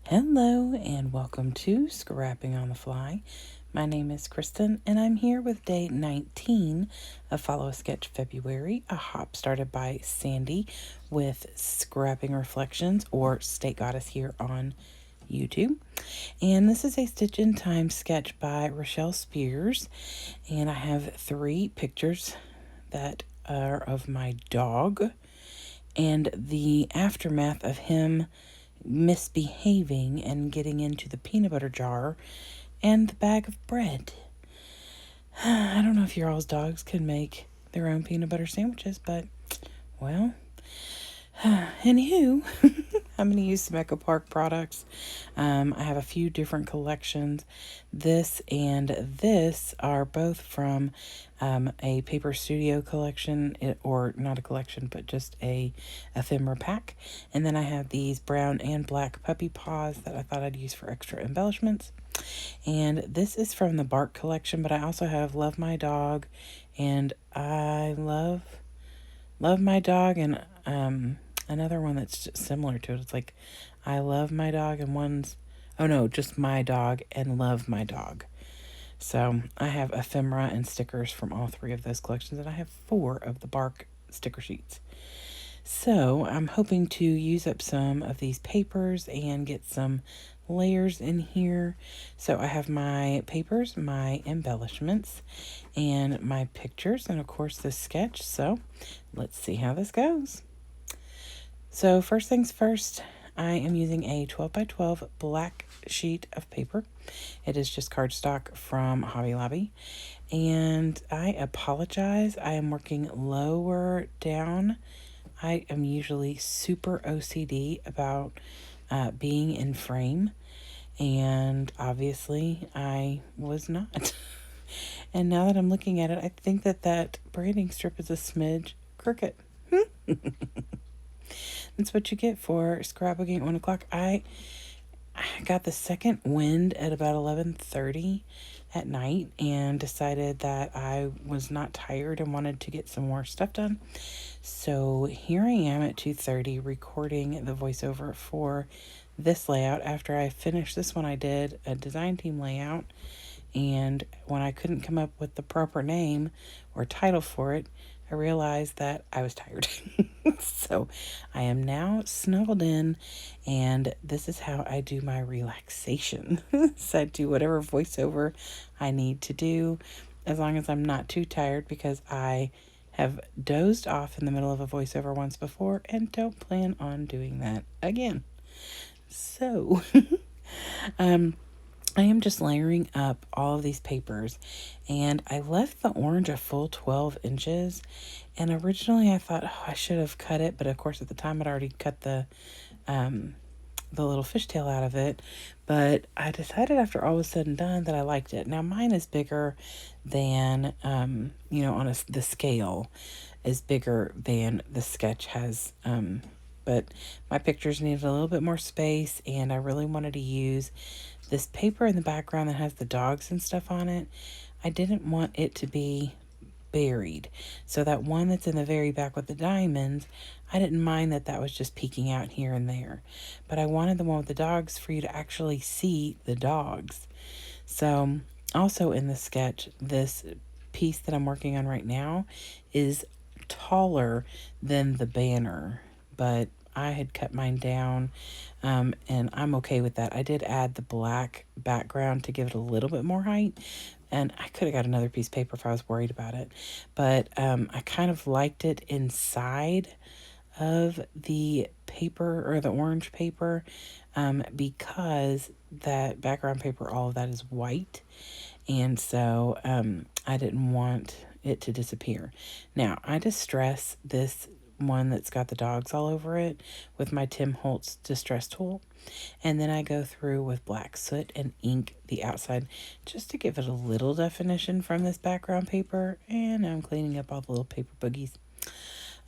Hello and welcome to Scrapping on the Fly. My name is Kristen and I'm here with day 19 of Follow a Sketch February, a hop started by Sandy with Scrapping Reflections or State Goddess here on YouTube. And this is a Stitch in Time sketch by Rochelle Spears. And I have 3 pictures that are of my dog and the aftermath of him misbehaving and getting into the peanut butter jar and the bag of bread. I don't know if your all's dogs can make their own peanut butter sandwiches, but, well, anywho, I'm going to use some Echo Park products. I have a few different collections. This and this are both from a Paper Studio collection, or not a collection, but just a ephemera pack. And then I have these brown and black puppy paws that I thought I'd use for extra embellishments. And this is from the Bark collection, but I also have Love My Dog and I Love My Dog, and another one that's just similar to it. It's like I Love My Dog and just My Dog and Love My Dog. So I have ephemera and stickers from all 3 of those collections, and I have 4 of the Bark sticker sheets. So I'm hoping to use up some of these papers and get some layers in here. So I have my papers, my embellishments, and my pictures, and of course this sketch. So let's see how this goes. So first things first, I am using a 12 by 12 black sheet of paper. It is just cardstock from Hobby Lobby. And I apologize, I am working lower down. I am usually super OCD about being in frame, and obviously I was not. And now that I'm looking at it, I think that braiding strip is a smidge crooked. That's what you get for scrapbooking at 1 o'clock. I got the second wind at about 11:30 at night and decided that I was not tired and wanted to get some more stuff done. So here I am at 2:30 recording the voiceover for this layout. After I finished this one, I did a design team layout, and when I couldn't come up with the proper name or title for it, I realized that I was tired. So I am now snuggled in, and this is how I do my relaxation. So I do whatever voiceover I need to do, as long as I'm not too tired, because I have dozed off in the middle of a voiceover once before and don't plan on doing that again. So, I am just layering up all of these papers, and I left the orange a full 12 inches, and originally I thought, I should have cut it, but of course at the time I'd already cut the little fishtail out of it, but I decided after all was said and done that I liked it. Now mine is bigger than, on the scale is bigger than the sketch has, but my pictures needed a little bit more space, and I really wanted to use this paper in the background that has the dogs and stuff on it. I didn't want it to be buried. So that one that's in the very back with the diamonds, I didn't mind that was just peeking out here and there. But I wanted the one with the dogs for you to actually see the dogs. So also in the sketch, this piece that I'm working on right now is taller than the banner, but I had cut mine down, and I'm okay with that. I did add the black background to give it a little bit more height, and I could have got another piece of paper if I was worried about it, but I kind of liked it inside of the paper, or the orange paper, because that background paper, all of that is white, and so I didn't want it to disappear. Now, I distress this one that's got the dogs all over it with my Tim Holtz distress tool, and then I go through with black soot and ink the outside just to give it a little definition from this background paper, and I'm cleaning up all the little paper boogies.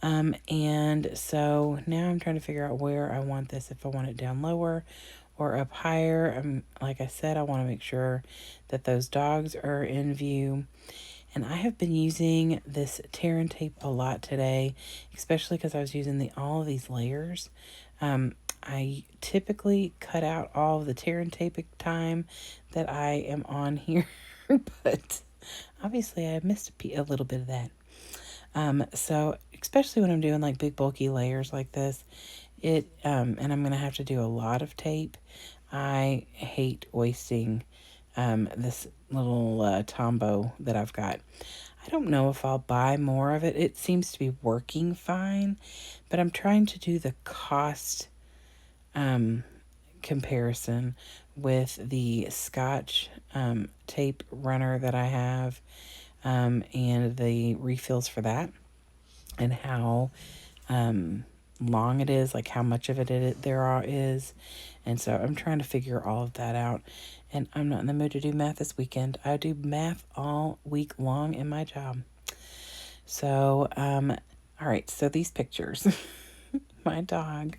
And so now I'm trying to figure out where I want this, if I want it down lower or up higher. Like I said, I want to make sure that those dogs are in view. And I have been using this tear and tape a lot today, especially because I was using all of these layers. I typically cut out all of the tear and tape time that I am on here, but obviously I missed a little bit of that. So especially when I'm doing like big bulky layers like this, and I'm gonna have to do a lot of tape. I hate wasting this little Tombow that I've got. I don't know if I'll buy more of it. It seems to be working fine, but I'm trying to do the cost comparison with the Scotch tape runner that I have, and the refills for that, and how long it is, like how much of it there is. And so I'm trying to figure all of that out. And I'm not in the mood to do math this weekend. I do math all week long in my job. So, all right, so these pictures. My dog,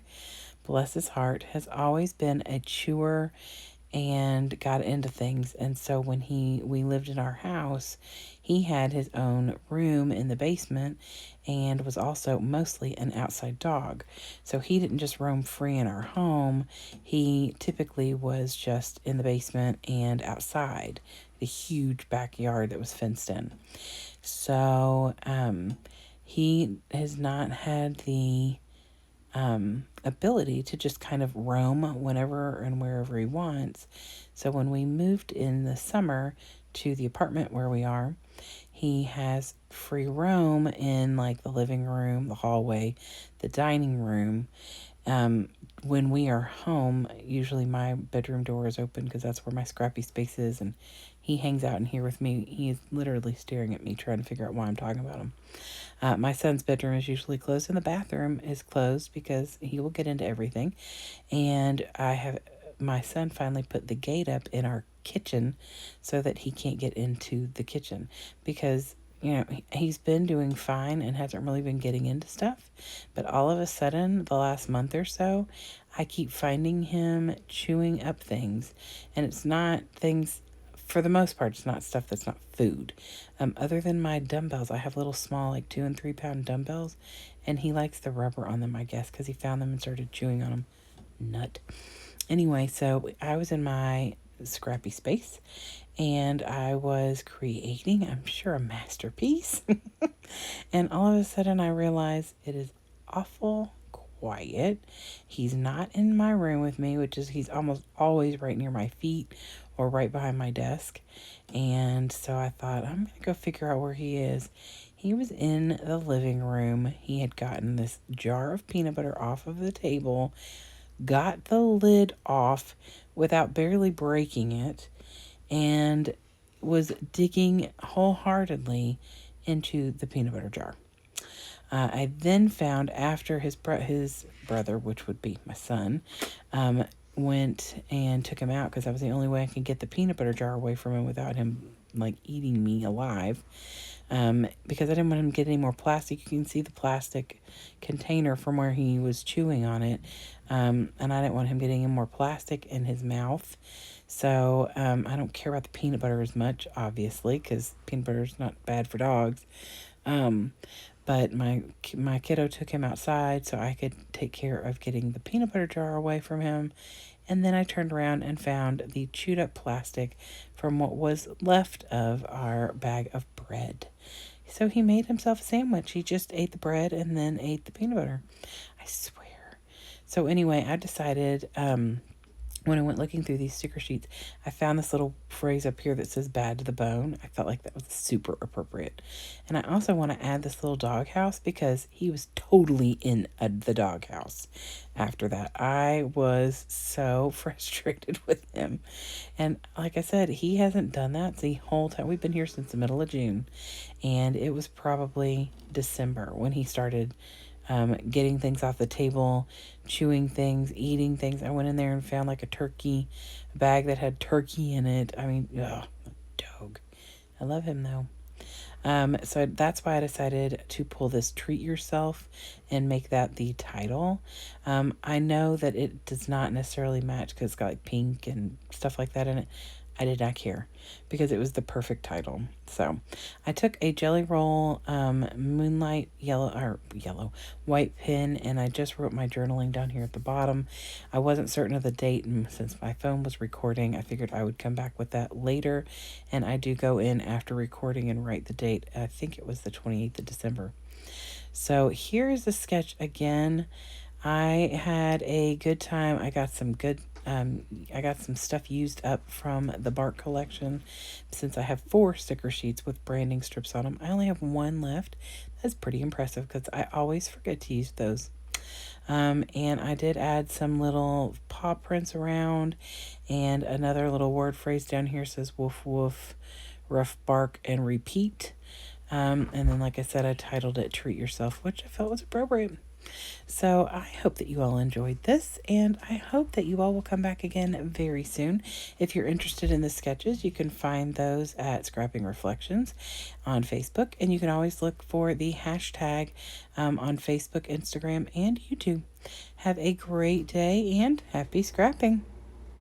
bless his heart, has always been a chewer and got into things. And so when we lived in our house, he had his own room in the basement and was also mostly an outside dog. So he didn't just roam free in our home. He typically was just in the basement and outside, the huge backyard that was fenced in. So he has not had the ability to just kind of roam whenever and wherever he wants. So when we moved in the summer to the apartment where we are, he has free roam in like the living room, the hallway, the dining room. When we are home, usually my bedroom door is open because that's where my scrappy space is, and he hangs out in here with me. He's literally staring at me, trying to figure out why I'm talking about him. My son's bedroom is usually closed, and the bathroom is closed because he will get into everything. And my son finally put the gate up in our kitchen so that he can't get into the kitchen because, he's been doing fine and hasn't really been getting into stuff. But all of a sudden, the last month or so, I keep finding him chewing up things. And it's not things, for the most part, it's not stuff that's not food. Other than my dumbbells, I have little small, like 2 and 3 pound dumbbells, and he likes the rubber on them, I guess, because he found them and started chewing on them. Nut. Anyway, so I was in my scrappy space and I was creating, I'm sure, a masterpiece. And all of a sudden I realized it is awful quiet. He's not in my room with me, which is he's almost always right near my feet or right behind my desk. And so I thought, I'm going to go figure out where he is. He was in the living room. He had gotten this jar of peanut butter off of the table, got the lid off without barely breaking it, and was digging wholeheartedly into the peanut butter jar. I then found after his brother, which would be my son, went and took him out because that was the only way I could get the peanut butter jar away from him without him like eating me alive. Because I didn't want him to get any more plastic. You can see the plastic container from where he was chewing on it. And I didn't want him getting any more plastic in his mouth. So I don't care about the peanut butter as much, obviously, because peanut butter is not bad for dogs. But my kiddo took him outside so I could take care of getting the peanut butter jar away from him. And then I turned around and found the chewed up plastic from what was left of our bag of bread. So he made himself a sandwich. He just ate the bread and then ate the peanut butter. I swear. So anyway, I decided, when I went looking through these sticker sheets, I found this little phrase up here that says bad to the bone. I felt like that was super appropriate. And I also want to add this little doghouse because he was totally in the doghouse after that. I was so frustrated with him. And like I said, he hasn't done that the whole time. We've been here since the middle of June. And it was probably December when he started getting things off the table, chewing things, eating things. I went in there and found like a bag that had turkey in it. I mean, ugh, dog. I love him though. So that's why I decided to pull this Treat Yourself and make that the title. I know that it does not necessarily match because it's got like pink and stuff like that in it. I did not care because it was the perfect title. So I took a Jelly Roll Moonlight yellow white pen, and I just wrote my journaling down here at the bottom. I wasn't certain of the date, and since my phone was recording, I figured I would come back with that later. And I do go in after recording and write the date. I think it was the 28th of December. So here's the sketch again. I had a good time. I got some stuff used up from the Bark collection. Since I have 4 sticker sheets with branding strips on them, I only have 1 left. That's pretty impressive because I always forget to use those. And I did add some little paw prints around, and another little word phrase down here says woof woof, rough bark, and repeat. And then, like I said, I titled it Treat Yourself, which I felt was appropriate. So I hope that you all enjoyed this, and I hope that you all will come back again very soon. If you're interested in the sketches, you can find those at Scrapping Reflections on Facebook, and you can always look for the hashtag on Facebook, Instagram, and YouTube. Have a great day, and happy scrapping!